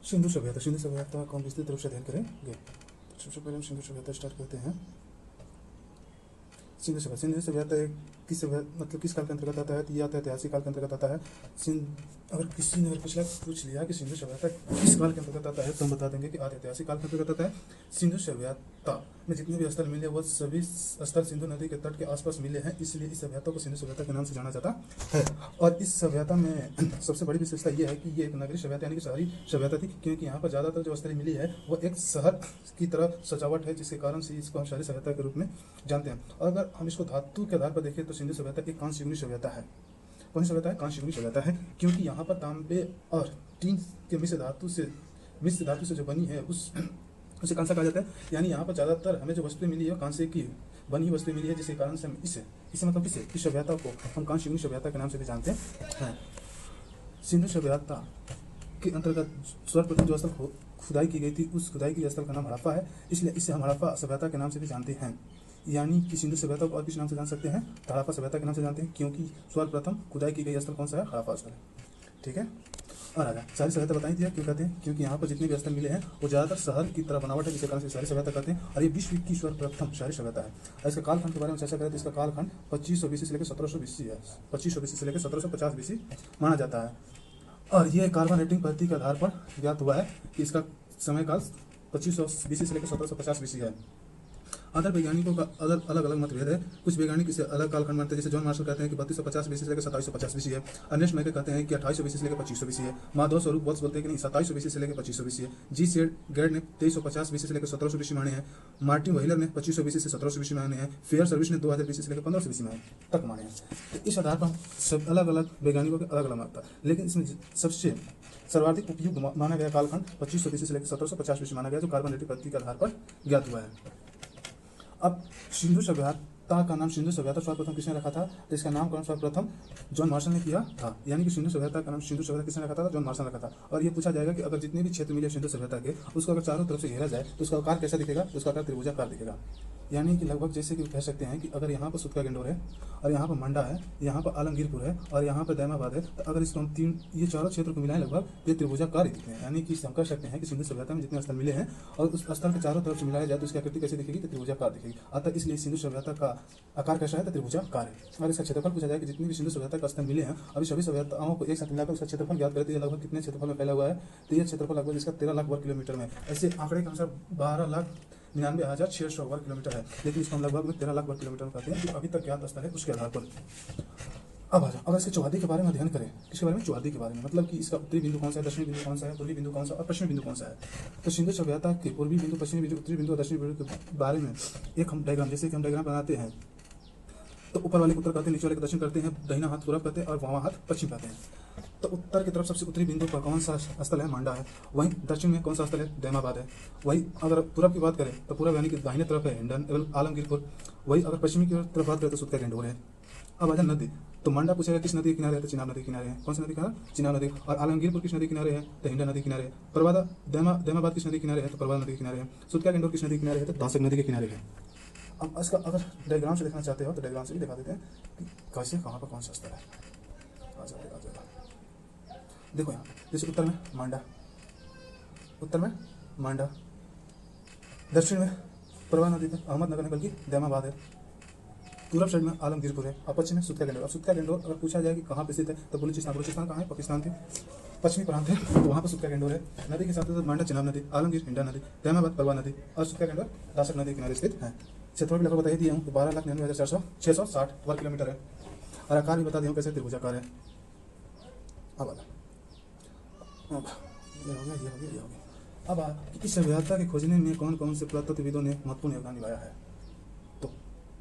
सिंधु सभ्यता को हम विस्तृत रूप से अध्ययन करेंगे। सबसे पहले हम सिंधु सभ्यता स्टार्ट करते हैं। सिंधु सभ्यता किस मतलब किस काल के अंतर्गत आता है? तो यह ऐतिहासिक काल के अंतर्गत आता है। अगर किसी ने पिछला पूछ लिया कि सिंधु सभ्यता किस काल के अंतर्गत आता है, तो हम बता देंगे कि ऐतिहासिक काल के अंतर्गत आता है। सिंधु सभ्यता में जितने भी स्थल मिले, वह सभी स्थल सिंधु नदी के तट के आसपास मिले हैं, इसलिए इस सभ्यता को सिंधु सभ्यता के नाम से जाना जाता है। और इस सभ्यता में सबसे बड़ी विशेषता यह है कि ये एक नगरीय सभ्यता यानी कि शहरी सभ्यता थी, क्योंकि यहाँ पर ज़्यादातर जो स्थलें मिली है वो एक शहर की तरह सजावट है, जिसके कारण से इसको हम शहरी सभ्यता के रूप में जानते हैं। और अगर हम इसको धातु के आधार पर देखें तो सिंधु सभ्यता एक कांस्य युगीन सभ्यता है। कौन सी सभ्यता है? कांस्य युगीन सभ्यता है, क्योंकि यहाँ पर तांबे और टीन के मिश्र धातु से जो बनी है उसे कांसा कहा जाता है। यानी यहाँ पर ज़्यादातर हमें जो वस्तुएं मिली है कांसे की बनी वस्तुएं मिली है, जिसके कारण से हम इसे मतलब इस सभ्यता को हम कांस्य युगीन सभ्यता के नाम से भी जानते हैं। सिंधु सभ्यता के अंतर्गत सर्वप्रथम जो स्थल खुदाई की गई थी, उस खुदाई की स्थल का नाम हड़प्पा है, इसलिए इसे हम हड़प्पा सभ्यता के नाम से भी जानते हैं। यानी कि सिंधु सभ्यता को और किस नाम से जान सकते हैं? हड़प्पा सभ्यता के नाम से जानते हैं, क्योंकि सर्वप्रथम खुदाई की गई स्थल कौन सा है? हड़प्पा स्थल है। ठीक है। और आगे शहरी सभ्यता बताई थी, क्यों कहते हैं? क्योंकि यहाँ पर जितने भी स्थल मिले हैं वो ज़्यादातर शहर की तरह बनावट है, जिसके कारण से शहरी सभ्यता कहते हैं। और ये विश्व की सर्वप्रथम शहरी सभ्यता है। और इसका कालखंड के बारे में चर्चा करें तो इसका कालखंड 2500 BC से लेकर 1700 BC है। 2500 BC से लेकर 1750 BC माना जाता है। और ये कार्बन रेटिंग पद्धति के आधार पर ज्ञात हुआ है कि इसका समय काल 2500 BC से लेकर 1750 BC है। अदर वैज्ञानिकों का अलग अलग मतभेद है। कुछ वैज्ञानिक इसे अलग कालखंड मानते हैं, जैसे जॉन मार्शल कहते हैं कि 3250 BC से लेकर 2750 BC है। अर्नेस्ट मैके कहते हैं कि 2800 BC से लेकर 2500 BC है। माधव स्वरूप बोल्स बोलते हैं कि नहीं, 2700 BC से लेकर 2500 BC है। जी सेड गेड ने 2350 BC से लेकर 1700 BC माने हैं। मार्टिन व्हीलर ने 2500 BC से 1700 BC माने हैं। फेयर सर्विस ने 2000 BC से लेकर 1500 BC तक माने हैं। तो इस आधार पर सब अलग अलग वैज्ञानिकों के अलग अलग मत था, लेकिन इसमें सबसे सर्वाधिक उपयुक्त माना गया कालखंड 2500 BC से लेकर 1750 BC माना गया, जो कार्बन रेटिंग पद्धति के आधार पर ज्ञात हुआ है। अब सिंधु सभ्यता का नाम सिंधु सभ्यता सर्वप्रथम किसने रखा था? तो इसका नामकरण सर्वप्रथम जॉन मार्शल ने किया था। यानी कि सिंधु सभ्यता का नाम सिंधु सभ्यता किसने रखा था? जॉन मार्शल ने रखा था। और ये पूछा जाएगा कि अगर जितने भी क्षेत्र मिले सिंधु सभ्यता के, उसको अगर चारों तरफ से घेरा जाए तो उसका आकार कैसा दिखेगा? उसका आकार त्रिभुजाकार दिखेगा। यानी कि लगभग जैसे कि कह सकते हैं कि अगर यहाँ पर सुतका गेंडोर है और यहाँ पर मंडा है, यहाँ पर आलमगीरपुर है और यहाँ पर दैमाबाद है, तो अगर इसको हम ये चारों क्षेत्र को मिलाएं लगभग ये त्रिभुजाकार दिखते हैं। यानी कि हम कह सकते हैं कि सिंधु सभ्यता में जितने स्थल मिले हैं और उस स्थल के चारों तरफ से मिलाया जाए तो उसकी आकृति कैसी दिखेगी? तो त्रिभुजाकार दिखेगी। अतः इसलिए सिंधु सभ्यता का आकार कैसा है? तो त्रिभुजाकार है। और इसका क्षेत्रफल पूछा जाए कि जितनी भी सिंधु सभ्यता का स्थल मिले हैं, अभी सभी सभ्यताओं को एक साथ मिलाकर उसका क्षेत्रफल ज्ञात करते हैं लगभग कितने क्षेत्रफल में फैला हुआ है? तो यह क्षेत्रफल लगभग इसका 13 लाख वर्ग किलोमीटर में। ऐसे आंकड़े के अनुसार 12,99,600 वर्ग किलोमीटर है, लेकिन इसको हम लगभग में 13 लाख वर्ग किलोमीटर कहते हैं, जो अभी तक ज्ञात स्थल है उसके आधार पर। अब आ जाओ, अगर इसके चौहद्दी के बारे में अध्ययन करें, किसके बारे में? चौहद्दी के बारे में, मतलब कि इसका उत्तरी बिंदु कौन सा है, दक्षिणी बिंदु कौन सा है, पूर्वी बिंदु कौन सा और पश्चिमी बिंदु कौन सा है। तो सिंधु सभ्यता के पूर्वी बिंदु, पश्चिमी बिंदु, उत्तरी बिंदु और दक्षिणी बिंदु के बारे में एक हम डायग्राम, जैसे कि हम डायग्राम बनाते हैं तो ऊपर वाले को उत्तर कहते हैं, नीचे वाले को दक्षिण करते हैं, दाहिना हाथ पूरब कहते हैं और बायां हाथ पश्चिम कहते हैं। तो उत्तर की तरफ सबसे उत्तरी बिंदु पर कौन सा स्थल है? मंडा है। वहीं दक्षिण में कौन सा स्थल है? दैमाबाद है। वही अगर पूरब की बात करें तो पूरब यानी कि दाहिने तरफ है हिंडन आलमगीरपुर। वही अगर पश्चिमी की तरफ बात करें तो सुतका गेंडोर है। अब आजा नदी, तो मंडा पूछेगा किस नदी के किनारे है? तो चिनाब नदी के किनारे है। कौन सी नदी किनारे? चिनाब नदी। और आलमगीरपुर किस नदी किनारे है? तो हिंडन नदी किनारे है। दैमाबाद किस नदी किनारे है? तो परवादा नदी के किनारे है। सुतका गेंडोर किस नदी किनारे है? तो दासक नदी के किनारे है। अब इसका अगर डायग्राम से देखना चाहते हो तो डायग्राम से भी दिखा देते हैं कि कैसे कहाँ पर कौन सा स्थल है। आ जाएगा देखो यहाँ, जैसे उत्तर में मांडा, उत्तर में मांडा, दक्षिण में परवा नदी पे अहमदनगर में बल्कि दैमाबाद है, पूरब साइड में आलमगीरपुर है और पश्चिम में सुतका गेंडोर। अब सुतका गेंडोर अगर पूछा जाए कि कहाँ पे स्थित है तो बलूचिस्तान कहाँ है? पाकिस्तान के पश्चिमी प्रांत है, तो वहाँ पर सुतका गेंडोर है। नदी के साथ साथ मांडा चिनाब नदी, आलमगीर हिंडा नदी, दैमाबाद परवा नदी और सुतका गेंडोर दासक नदी के किनारे स्थित है। क्षेत्रफल भी लगभग बता ही दिया हूँ कि 12,99,660 वर्ग किलोमीटर है और आकार भी बता दिया हूँ कैसे त्रिभुजाकार है। अब ये हो गया। अब इस सभ्यता के खोजने में कौन कौन से पुरातत्वविदों ने महत्वपूर्ण योगदान निभाया है? तो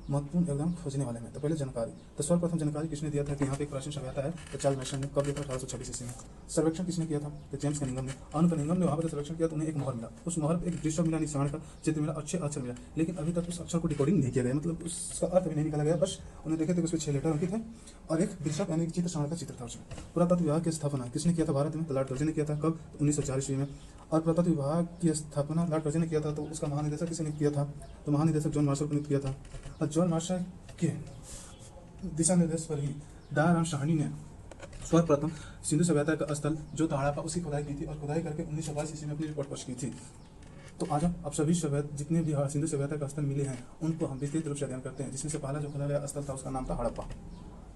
महत्वपूर्ण योगदान खोजने वाले में तो पहले जानकारी, तो सर्वप्रथम जानकारी किसने दिया था कि यहाँ पे एक प्राचीन सभ्यता है? तो चार्ल्स मैसन ने। कब दिया था? 1826 ईस्वी में। सर्वेक्षण किसने किया था? तो जेम्स कनिंघम ने। और कनिंघम ने वहाँ पर सर्वेक्षण किया तो उन्हें एक मोहर मिला। उस मोहर पर एक दृश्य मिला, निशान का चित्र मिला, अच्छे अक्षर मिला, लेकिन अभी तक उस अक्षर को डिकोडिंग नहीं किया गया, मतलब उसका अर्थ भी नहीं निकाला गया। बस उन्हें देखे थे उसमें 6 लेटर अंकित है और एक बिशप यानी चित्र स्मारक का चित्र था उसमें। पुरातत्व विभाग की स्थापना किसने किया था भारत में? तो लॉर्ड कर्जन ने किया था। कब? 1904 ईस्वी में। और पुरातत्व विभाग की स्थापना लॉर्ड कर्जन ने किया था, तो उसका महानिदेशक किसने किया था? तो महानिदेशक जॉन मार्शल को नियुक्त किया था। और जॉन मार्शल के दिशा निर्देश पर ही दयाराम साहनी ने सर्वप्रथम सिंधु सभ्यता का स्थल जो था हड़प्पा, उसकी खुदाई की थी और खुदाई करके 1922 ईस्वी में अपनी रिपोर्ट पेश की थी। तो आज हम अब सभी सभ्यता जितने भी सिंधु सभ्यता का स्थल मिले हैं उनको हम विस्तृत रूप से अध्ययन करते हैं, जिसमें से पहला जो खोदा गया स्थल था उसका नाम था हड़प्पा।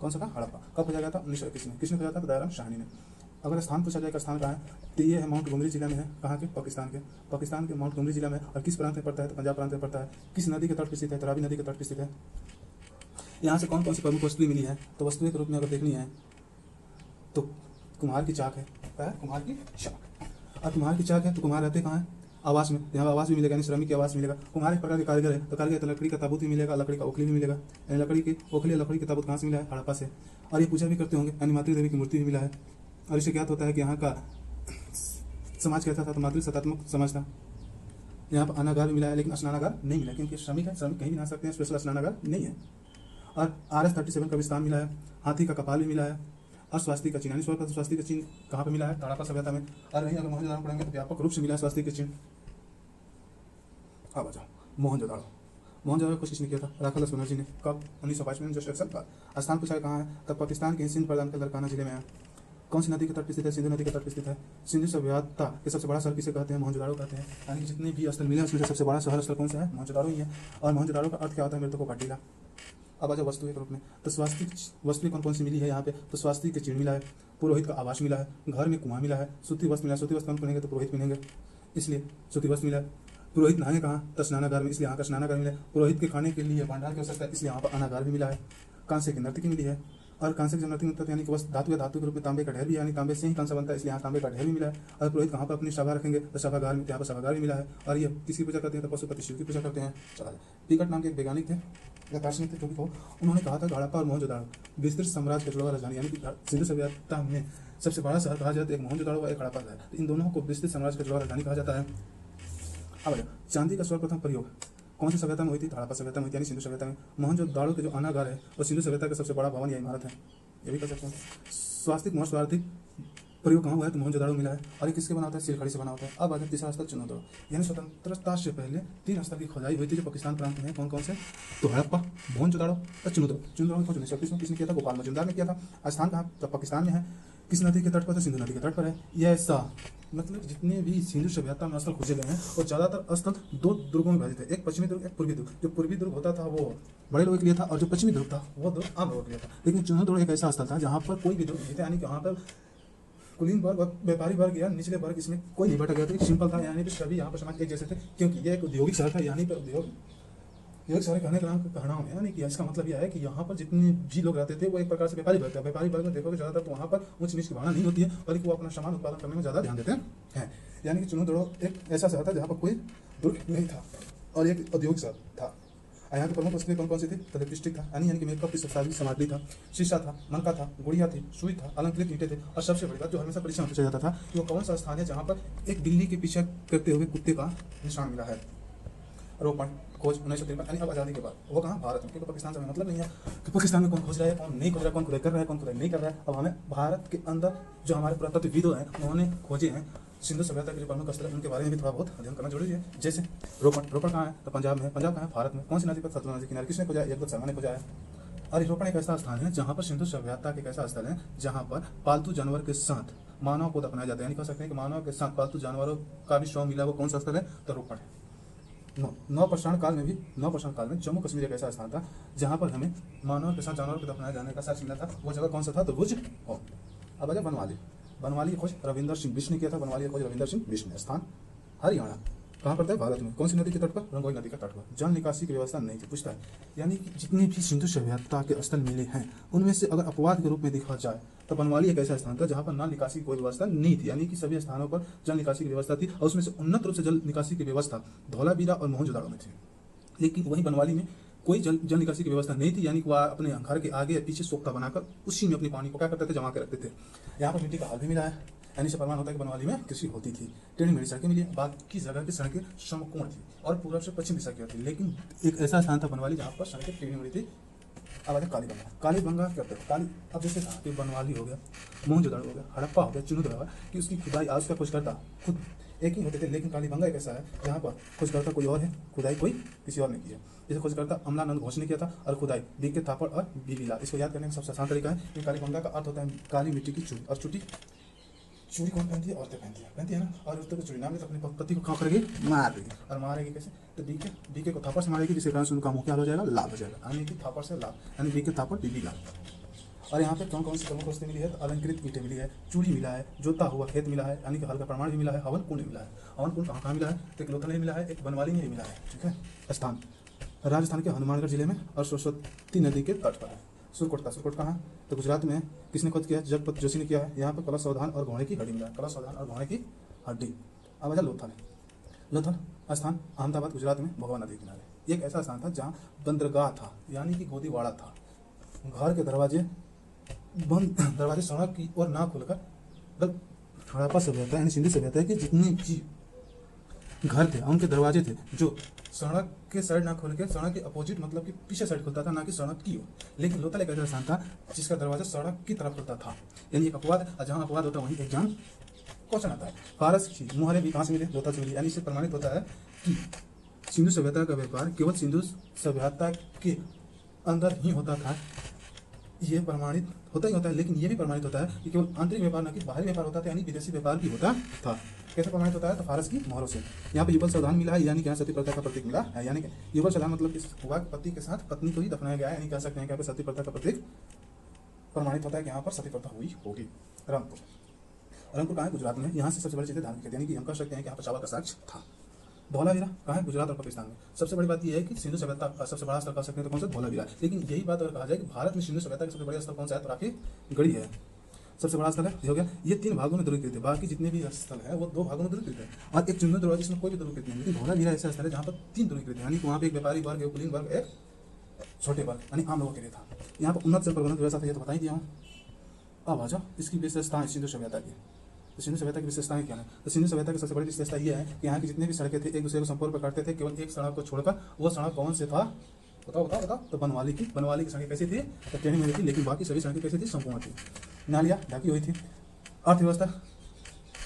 कौन सा था? हड़प्पा। कब खोजा गया था? 1921 में। किसने खोजा था? दयाराम साहनी ने। अगर स्थान पूछा जाएगा स्थान कहाँ है, तो ये है माउंट गोमरी जिला में है। कहाँ के? पाकिस्तान के माउंट गोमरी जिला में। और किस प्रांत में पड़ता है? तो पंजाब प्रांत में पड़ता है। किस नदी के तट पर स्थित है? तो रावी नदी के तट पर स्थित है। यहाँ से कौन कौन सी प्रमुख वस्तुएं मिली है? तो वस्तुएं के रूप में अगर देखनी है तो कुम्हार की चाक है। क्या है? कुम्हार की चाक। और कुम्हार की चाक है तो कुम्हार रहते कहाँ है? आवास में। यहाँ आवास भी मिलेगा, यानी श्रमिक की आवास मिलेगा। कुम्हार एक प्रकार के कारीगर है, तो कारीगर तो लकड़ी का ताबूत भी मिलेगा, लकड़ी का ओखली भी मिलेगा। यानी लकड़ी की ओखली, लकड़ी के ताबूत कहाँ से मिला है? हड़प्पा से। और ये पूजा भी करते होंगे, यानी मातृ देवी की मूर्ति भी मिला है। और इससे ज्ञात होता है कि यहाँ का समाज कैसा था? तो मातृ सत्तात्मक समाज था। यहाँ पर अनागार भी मिला है, लेकिन स्नानागार नहीं मिला, क्योंकि श्रमिक है, श्रमिक कहीं भी नहा सकते हैं, स्पेशल स्नानागार नहीं है। और RS-37 का विस्तार मिला है, हाथी का कपाल भी मिला है, और स्वास्तिक का चिन्ह, यानी स्वर्ण स्वास्तिक का चिन्ह कहाँ पर मिला है? हड़प्पा सभ्यता में। और वहीं अगर मोहनजोदड़ो पढ़ेंगे तो व्यापक रूप से मिला है स्वास्तिक का चिन्ह। अब आ जाओ मोहनजोदड़ो। मोहनजोदड़ो को किसने किया था? राखालदास बनर्जी ने। कब? 1922 में, जस्ट 1 साल बाद। स्थान पूछा कहाँ है? तब पाकिस्तान के सिंध प्रधान के लड़काना जिले में है। कौन सी नदी के तट पर स्थित है? सिंधु नदी के तट पर स्थित है। सिंधु सभ्यता के सबसे बड़ा शहर किसे कहते हैं? मोहनजोदड़ो कहते हैं। यानी कि जितने भी स्थल मिले उसमें से सबसे बड़ा शहर स्थल कौन सा है? मोहनजोदड़ो ही है। और मोहनजोदड़ो का अर्थ क्या होता है? मृतकों का टीला। अब आ जाओ वस्तुएं के रूप में। तो स्वास्तिक वस्तुएं कौन कौन सी मिली है यहाँ पे? तो स्वास्तिक के चिन्ह मिला है, पुरोहित का आवास मिला है, घर में कुआं मिला है, सूती वस्त्र मिला है। सूती वस्त्र कौन पहनेंगे? तो पुरोहित पहनेंगे, इसलिए सूती वस्त्र मिला है। पुरोहित नहाए कहाँ? तो स्नानागार में, इसलिए यहाँ का स्नानागार मिला है। पुरोहित के खाने के लिए भंडार की आवश्यकता है, इसलिए यहाँ पर अनागार भी मिला है। कांसे की नर्तकी मिली है, और कांसे की नर्तकी मतलब यानी कि बस धातु या धातु के रूप में तांबे का ढेर भी, यानी तांबे से ही कांसा बनता है, इसलिए यहाँ तांबे का ढेर भी मिला है। और पुरोहित कहाँ पर अपनी सभा रखेंगे? तो सभागार में, यहाँ पर सभागार भी मिला है। और ये किसकी पूजा करते हैं? तो पशुपति शिव की पूजा करते हैं। चला जाए। पिकट नाम के एक वैज्ञानिक थे या दार्शनिक थे, जो भी हो, उन्होंने कहा था हड़प्पा और मोहनजोदड़ो विस्तृत साम्राज्य का जुड़वा राजधानी, यानी कि सिंधु सभ्यता में सबसे बड़ा शहर कहा जाता है एक मोहनजोदड़ो और एक हड़प्पा है। तो इन दोनों को विस्तृत साम्राज्य का जुड़वा राजधानी कहा जाता है। अब चांदी का सर्वप्रथम प्रयोग कौन सी सभ्यता में हुई थी? हड़प्पा सभ्यता में हुई थी, यानी सिंधु सभ्यता में। मोहनजोदड़ो के जो अनागार है वो सिंधु सभ्यता का सबसे बड़ा भवन या इमारत है, ये भी कर सकते हैं। स्वास्तिक मोहर स्वार्थिक प्रयोग कहाँ हुआ है? तो मोहनजोदड़ो मिला है। और ये किसके बना होता है? सिलखड़ी से बना होता है। अब आता है तीसरा स्थल चुनौदड़ो, यानी स्वतंत्रता से पहले 3 स्थल की खोदाई हुई थी जो पाकिस्तान प्रांत में। कौन कौन से? तो हड़प्पा, मोहनजोदड़ो और चुनौदड़ो। चुनौदड़ो को 1936 में किसने किया था? गोपाल मजुमदार ने किया था। स्थान कहाँ? तो पाकिस्तान में है। किस नदी के तट पर? तो सिंधु नदी के तट पर है। यह ऐसा मतलब जितने भी सिंधु सभ्यता में स्थल खोजे गए हैं और ज्यादातर स्थल 2 दुर्गों में विभाजित है, एक पश्चिमी दुर्ग, एक पूर्वी दुर्ग। जो पूर्वी दुर्ग होता था वो बड़े लोगों के लिए था, और जो पश्चिमी दुर्ग था वो दुर्ग आम लोगों के लिए था। लेकिन चुनौदड़ो एक ऐसा स्थल था जहाँ पर कोई भी दुर्ग नहीं था, यानी कि वहाँ पर कुलीन वर्ग, व्यापारी वर्ग या निचले वर्ग इसमें कोई नहीं बैठा गया था। सिंपल था, यानी कि सभी यहाँ पर समाज एक जैसे थे, क्योंकि यह एक औद्योगिक शहर था। यानी पर उद्योग शहर कहने का कहना है, यानी कि इसका मतलब यह है कि यहाँ पर जितने भी लोग रहते थे वो एक प्रकार से व्यापारी वर्ग थे। व्यापारी वर्ग में देखोगे ज्यादातर तो वहाँ पर ऊंच नीच की भावना नहीं होती है, बल्कि वो अपना सामान उत्पादन करने में ज्यादा ध्यान देते हैं। यानी कि चुनौदड़ो एक ऐसा शहर था जहाँ पर कोई दुर्ग नहीं था और एक औद्योगिक शहर था। यहाँ की प्रमुख वस्तुएं कौन कौन सी थी? तो लिपस्टिक था, यानी कि मेकअप की सारी सामग्री था, शीशा था, मनका था, गुड़िया थी, सुई था, अलंकृत ईंटें थे। और सबसे बड़ी बात जो हमेशा परीक्षा में पूछा जाता था कि वो कौन सा स्थान है जहाँ पर एक बिल्ली के पीछे करते हुए कुत्ते का निशान मिला है? रोपण खोज 1953, यानी अब आज़ादी के बाद। वो कहाँ? भारत में, क्योंकि पाकिस्तान से हमें मतलब नहीं है कि पाकिस्तान में कौन खोज रहा है, कौन नहीं खोज रहा है, कौन खुदाई कर रहा है, कौन खुदाई नहीं कर रहा है। अब हमें भारत के अंदर जो हमारे पुरातत्वविद हैं उन्होंने खोजे हैं सिंधु सभ्यता के जो प्रमुख स्थल है उनके बारे में भी थोड़ा बहुत अध्ययन करना जरूरी है। जैसे रोपण कहाँ है? तो पंजाब में है। पंजाब कहाँ है? भारत में। कौन सी नदी पर? सतलुज नदी किनारे। किसने खोजा? एक शर्मा ने खोजा है। और रोपण एक ऐसा स्थान है जहाँ पर सिंधु सभ्यता के एक ऐसा स्थल है जहाँ पर पालतू जानवर के साथ मानव को दफनाया जाता है, यानी कह सकते हैं कि मानव के साथ पालतू जानवरों का भी शव मिला। वो कौन सा स्थल है? तो रोपण है। नवपाषाण काल में जम्मू कश्मीर एक ऐसा स्थान था जहाँ पर हमें मानव के साथ जानवरों को दफनाए जाने का साक्ष्य मिला था। वो जगह कौन सा था? तो भुज हो। अब आगे बनवाली की खोज रविंदर सिंह बिष्ट ने किया था। बनवाली की खोज रविंदर सिंह बिष्ट ने। स्थान हरियाणा। कहाँ पड़ता है? भारत में। कौन सी नदी के तट पर? रंगोई नदी के तट पर। जल निकासी की व्यवस्था नहीं थी। पूछता है यानी कि जितने भी सिंधु सभ्यता के स्थल मिले हैं उनमें से अगर अपवाद के रूप में देखा जाए तो बनवाली एक ऐसा स्थान था जहाँ पर नल निकासी की कोई व्यवस्था नहीं थी, यानी कि सभी स्थानों पर जल निकासी की व्यवस्था थी। और उसमें से उन्नत रूप से जल निकासी की व्यवस्था धौलावीरा और मोहनजोदड़ो में थी, लेकिन वहीं बनवाली में कोई जल निकासी की व्यवस्था नहीं थी, यानी कि वह अपने घर के आगे या पीछे सोख्ता बनाकर उसी में अपनी पानी को क्या करते थे? जमा कर रखते थे। यहाँ पर मिट्टी का हाल भी मिला है, यानी से प्रमाण होता है कि बनवाली में कृषि होती थी। टेढ़ी मेढ़ी सड़कें मिली, बाकी जगह की सड़कें समकोण थी और पूर्व से पश्चिम दिशा की होती, लेकिन एक ऐसा स्थान था बनवाली जहाँ पर सड़कें टेढ़ी मेढ़ी थी। अब आते कालीबंगा क्या होता है? अब जैसे कहा कि बनवाली हो गया, मोहनजोदड़ो हो गया, हड़प्पा हो गया, चुनौदड़ो हो गया कि उसकी खुदाई आज उसका खोज करता खुद एक ही होते थे, लेकिन कालीबंगा एक ऐसा है जहाँ पर खोजकर्ता कोई और है, खुदाई कोई किसी और ने की है। जैसे खोजकर्ता अमलानंद घोष ने किया था और खुदाई बीके थापड़ और बीबी लाल। इसको याद करने का सबसे आसान तरीका है कि कालीबंगा का अर्थ होता है काली मिट्टी की चूड़ी, और चूड़ी कौन पहनती है? औरतें पहनती है ना। और औरतों को चूड़ी नाम तो अपने पति को कहाँ करेगी? मार देगी। और मारेगी कैसे? तो बीके को थापड़ से मारेगी, जिसके कारण से उनका मुंह क्या हो जाएगा? लाल हो जाएगा, यानी कि थापड़ से लाल, यानी बीके थापड़ बीबी लाल। और यहाँ पे कौन कौन सी प्रमुख वस्तु मिली है? तो अलंकृत ईंटें मिली है, चूड़ी मिला है, जोता हुआ खेत मिला है, यानी कि हल का प्रमाण भी मिला है, हवन कुंड मिला है। हवन कुंड कहाँ मिला है? तो एक लोथल में मिला है, एक बनवाली में मिला है। ठीक है। स्थान राजस्थान के हनुमानगढ़ जिले में और सरस्वती नदी के तट पर है। सुरकोट कहाँ है? तो गुजरात में। किसने खोज किया? जगपत जोशी ने किया है। यहाँ पर कलश सावधान और घोड़े की हड्डी मिला है, कलश सावधान और घोड़े की हड्डी। अब वजह लोथल स्थान अहमदाबाद गुजरात में भगवा नदी किनारे। एक ऐसा स्थान था जहाँ बंदरगाह था, यानी कि गोदीवाड़ा था। घर के दरवाजे सड़क की ओर ना खुलकर, मतलब हड़प्पा सभ्यता यानी सिंधु सभ्यता के जितने भी घर थे उनके दरवाजे थे जो सड़क के साइड ना खोल के सड़क के अपोजिट, मतलब कि पीछे साइड खुलता था, ना कि सड़क की ओर। लेकिन लोथल एक ऐसा स्थान था जिसका दरवाजा सड़क की तरफ खुलता था, यानी एक अपवाद, और जहाँ अपवाद होता है वहीं एग्जाम क्वेश्चन आता है। फारस की मुहरें भी कहाँ से मिले? लोथल से मिली। यानी इससे प्रमाणित होता है कि सिंधु सभ्यता का व्यापार केवल सिंधु सभ्यता के अंदर ही होता था। ये प्रमाणित होता ही होता है, लेकिन ये भी प्रमाणित होता है कि केवल आंतरिक व्यापार न कि बाहरी व्यापार होता था, यानी विदेशी व्यापार भी होता था। कैसे प्रमाणित होता है? तो फारस की मोहरों से। यहाँ पे युगल सावधान मिला है, यानी कि यहाँ सती प्रथा का प्रतीक मिला है। यानी कि युगल सावधान मतलब इस हुआ पति के साथ पत्नी को ही दफनाया गया है, यानी कह सकते हैं कि सती प्रथा का प्रतीक प्रमाणित होता है कि यहाँ पर सती प्रथा हुई होगी। रंगपुर कहाँ है? गुजरात में। यहाँ से सबसे बड़ी चीजें धार्मिक, यानी कि हम कह सकते हैं कि यहाँ पर चावल का साक्ष्य था। धौलावीरा कहाँ है? गुजरात और पाकिस्तान में। सबसे बड़ी बात यह है कि सिंधु सभ्यता का सबसे बड़ा स्थल कह सकते हैं तो कौन सा? धौलावीरा। लेकिन यही बात अगर कहा जाए कि भारत में सिंधु सभ्यता का सबसे बड़ा स्थल कौन सा है? तो राखीगढ़ी है, सबसे बड़ा स्थल है। हो गया। ये 3 भागों में ध्रुवीकृत है, बाकी जितने भी स्थल है वो 2 भागों में ध्रुवीकृत है, और एक चुंबकीय ध्रुव जिसमें कोई भी ध्रुवीकृत नहीं है। लेकिन धौलावीरा ऐसा स्थल है जहाँ पर 3 ध्रुवीकृत है, यानी कि वहाँ पे एक व्यापारी वर्ग, एक कुलीन वर्ग, एक छोटे वर्ग, यानी आम लोगों के लिए था। यहाँ पर उन्नत जल प्रबंधन व्यवस्था था, ये तो बता ही दिया हूँ। अब आ जाओ इसकी विशेषताएं सिंधु सभ्यता की। तो सिंधु सभ्यता की विशेषताएं क्या है? तो सिंधु सभ्यता की सबसे बड़ी विशेषता यह है कि यहाँ की जितने भी सड़कें थे एक दूसरे को संपर्क पर करते थे, केवल एक सड़क को छोड़कर। वो सड़क कौन से था? बताओ। तो बनवाली की सड़कें कैसी थी? तो ट्रेनिंग में थी, लेकिन बाकी सभी सड़कें कैसी थी? संपूर्ण थी। नालियाँ ढकी हुई थी। अर्थव्यवस्था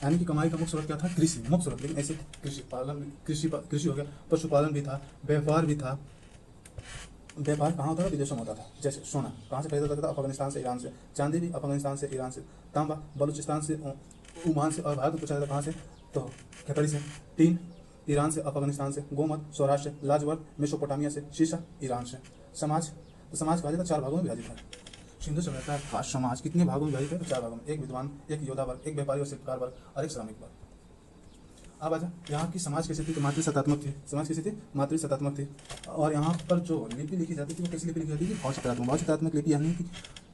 यानी कि कमाई का मुख्य स्रोत क्या था? कृषि, मुख्य स्रोत। लेकिन ऐसे कृषि हो गया, पशुपालन भी था, व्यापार भी था। व्यापार कहाँ होता था? विदेशों में होता था। जैसे सोना कहाँ से खरीदा जाता था? अफगानिस्तान से, ईरान से। चांदी भी अफगानिस्तान से, ईरान से। तांबा बलूचिस्तान से, ओमान से। और भारत में पूछा जाता कहाँ से? तो खतरी से। टीन ईरान से, अफगानिस्तान से। गोमत सौराष्ट्र से। लाजवर्क मेसोपोटामिया से। शीशा ईरान से। समाज कहा जाता 4 भागों में विभाजित है। सिंधु सभ्यता का समाज कितने भागों में विभाजित है? तो 4 भागों में। एक विद्वान, एक योद्धा वर्ग, एक व्यापारी और शिल्पकार वर्ग, और एक श्रमिक वर्ग। अब आजा यहाँ की समाज कैसी थी? तो मातृसत्तात्मक थी। समाज कैसी थी? मातृसत्तात्मक थी। और यहाँ पर जो लिपि लिखी जाती थी वो कैसी लिपि लिखी जाती थी? भावचित्रात्मक लिपि, यानी कि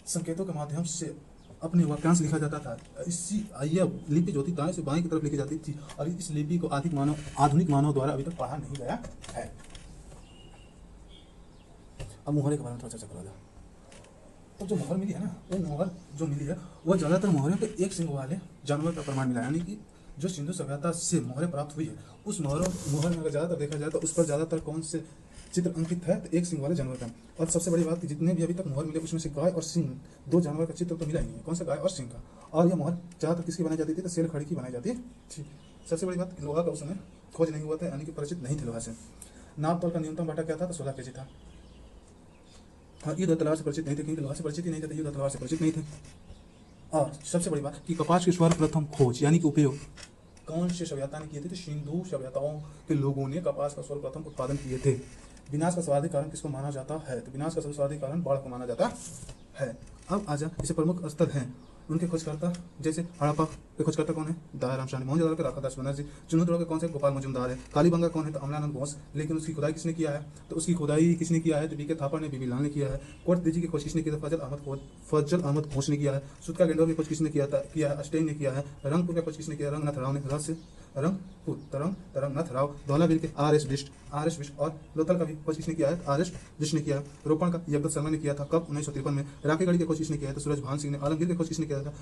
संकेतों के माध्यम से अपने वाक्यांश लिखा जाता था। इसी यह लिपि जो थी दाएं से बाएं की तरफ लिखी जाती थी, और इस लिपि को आधुनिक मानव द्वारा अभी तक पढ़ा नहीं गया है। अब मुहरे के बारे में थोड़ा चर्चा करा जाए। तो जो मोहर मिली है ना, वो मोहर जो मिली है वो ज़्यादातर मोहरों के एक सिंग वाले जानवर का प्रमाण मिला, यानी कि जो सिंधु सभ्यता से मोहरें प्राप्त हुई है उस मोहर में अगर ज़्यादातर देखा जाए तो उस पर ज़्यादातर कौन से चित्र अंकित है? तो एक सिंग वाले जानवर का। और सबसे बड़ी बात कि जितने भी अभी तक मोहर मिले उसमें से गाय और सिंह 2 जानवर का चित्र तो मिला ही नहीं है। कौन सा? गाय और सिंह का। और यह मोहर ज़्यादातर किसकी बनाई जाती थी? तो सेल खड़ी की बनाई जाती थी। सबसे बड़ी बात लोहा का उस समय खोज नहीं हुआ था, यानी कि परिचित नहीं थे लोहा से। नाप तौल का न्यूनतम बाटा क्या था? तो 16 kg था। हाँ, युद्ध तलवार से परिचित नहीं थे, क्योंकि लोहा से परिचित ही नहीं थे, युद्ध तलवार से परिचित नहीं थे। और सबसे बड़ी बात कि कपास की सर्वप्रथम खोज यानी कि उपयोग कौन से सभ्यता ने किए थे? तो सिंधु सभ्यताओं के लोगों ने कपास का सर्वप्रथम उत्पादन किए थे। विनाश का सर्वाधिक कारण किसको माना जाता है? तो विनाश का सर्वाधिक कारण बाढ़ को माना जाता है। अब आजा इसे प्रमुख स्थल हैं उनके खोजकर्ता। जैसे हड़प्पा के खोजकर्ता कौन है? दयाराम शाह ने। मोहनजोदड़ो के राखादास बनर्जी। चुनौती के कौन से? गोपाल मुजुमदार है। कालीबंगा कौन है? तो अमलानंद घोष। लेकिन उसकी खुदाई किसने किया है? तो उसकी खुदाई किसने किया है? तो बीके थापड़ ने, बीबी लाल ने किया है। कोट दिजी की खोज किसने की? फजल अहमद घोष ने किया है। सुतका गेंडोर की खोज किसने किया है? अस्टेन ने किया है। रंगपुर की खोज किसने किया? रंगनाथ राव ने। रंगपुर तरंगनाथ राव। धौलावीर के आर.एस. बिष्ट। और लोथल का भी खोज किसने किया है? आर.एस. बिष्ट ने किया है। रोपण का यगदत्त शर्मा ने किया था। कब? 1953 में। राखीगढ़ी की खोज किसने किया है? तो सूरज भान सिंह ने। आलमगीर की खोज किसने किया था?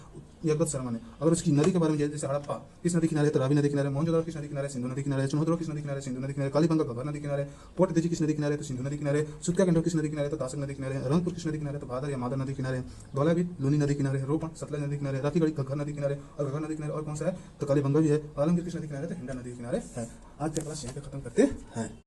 यगदत्त शर्मा ने। अगर उसकी नदी नदी के बारे में जैसे हड़प्पा किस नदी किनारे, तो रावी नदी किनारे, मोहनजोदड़ो किस नदी किनारे, सिंधु नदी किनारे, चुनौदरो किस नदी किनारे, सिंधु नदी किनारे, कालीबंगा घग्गर नदी किनारे, पोर्ट ब्लिज किस नदी किनारे, तो सिंधु नदी किनारे, सुतका केंद्र किस नदी किनारे, तो तासक नदी किनारे, रंगपुर किस नदी किनारे, तो भादर या मादर नदी किनारे, धौलावीर लूनी नदी किनारे, रोपण सतलज नदी किनारे, राखीगढ़ी घग्गर नदी किनारे, और घग्गर नदी किनारे और कौन सा है, तो कालीबंगा भी है, आलमगीर किस नदी किनारे, तो हिंडा नदी किनारे है। आज का क्लास यहीं पे खत्म करते हैं।